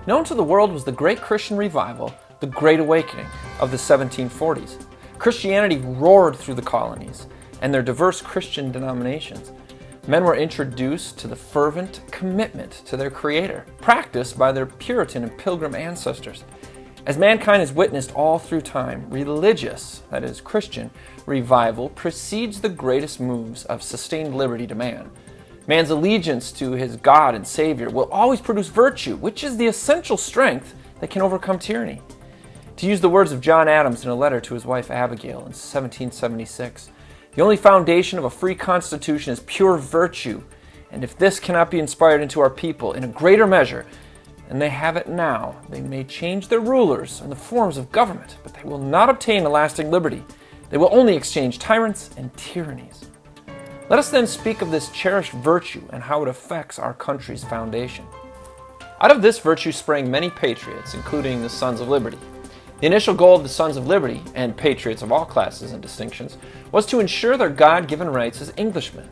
Known to the world was the Great Christian Revival, the Great Awakening of the 1740s. Christianity roared through the colonies and their diverse Christian denominations. Men were introduced to the fervent commitment to their Creator, practiced by their Puritan and pilgrim ancestors. As mankind has witnessed all through time, religious, that is, Christian, revival precedes the greatest moves of sustained liberty to man. Man's allegiance to his God and Savior will always produce virtue, which is the essential strength that can overcome tyranny. To use the words of John Adams in a letter to his wife Abigail in 1776, the only foundation of a free constitution is pure virtue, and if this cannot be inspired into our people in a greater measure than they have it now, they may change their rulers and the forms of government, but they will not obtain a lasting liberty. They will only exchange tyrants and tyrannies. Let us then speak of this cherished virtue and how it affects our country's foundation. Out of this virtue sprang many patriots, including the Sons of Liberty. The initial goal of the Sons of Liberty, and patriots of all classes and distinctions, was to ensure their God-given rights as Englishmen.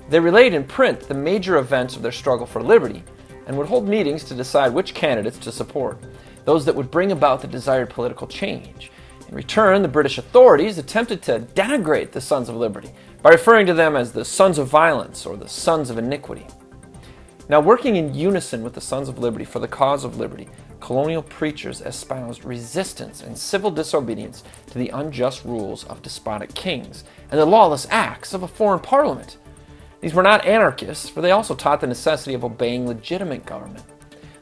They relayed in print the major events of their struggle for liberty, and would hold meetings to decide which candidates to support, those that would bring about the desired political change. In return, the British authorities attempted to denigrate the Sons of Liberty by referring to them as the Sons of Violence or the Sons of Iniquity. Now, working in unison with the Sons of Liberty for the cause of liberty, colonial preachers espoused resistance and civil disobedience to the unjust rules of despotic kings and the lawless acts of a foreign parliament. These were not anarchists, for they also taught the necessity of obeying legitimate government.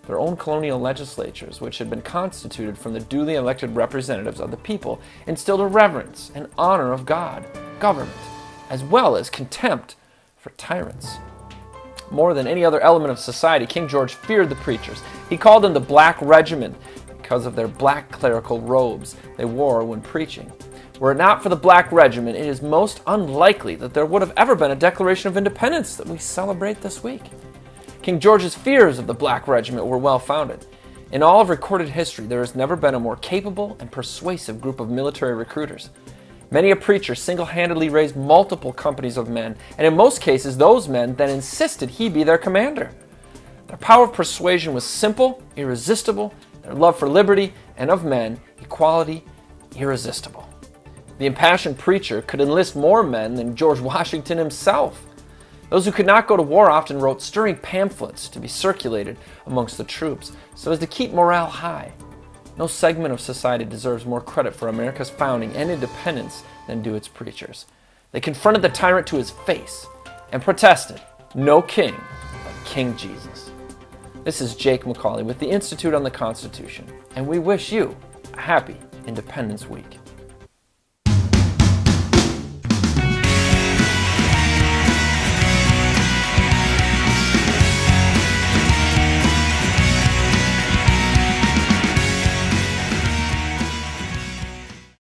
Their own colonial legislatures, which had been constituted from the duly elected representatives of the people, instilled a reverence and honor of God, government, as well as contempt for tyrants. More than any other element of society, King George feared the preachers. He called them the Black Regiment because of their black clerical robes they wore when preaching. Were it not for the Black Regiment, it is most unlikely that there would have ever been a Declaration of Independence that we celebrate this week. King George's fears of the Black Regiment were well-founded. In all of recorded history, there has never been a more capable and persuasive group of military recruiters. Many a preacher single-handedly raised multiple companies of men, and in most cases, those men then insisted he be their commander. Their power of persuasion was simple, irresistible, their love for liberty and of men, equality, irresistible. The impassioned preacher could enlist more men than George Washington himself. Those who could not go to war often wrote stirring pamphlets to be circulated amongst the troops so as to keep morale high. No segment of society deserves more credit for America's founding and independence than do its preachers. They confronted the tyrant to his face and protested, "No king but King Jesus." This is Jake MacAulay with the Institute on the Constitution, and we wish you a happy Independence Week.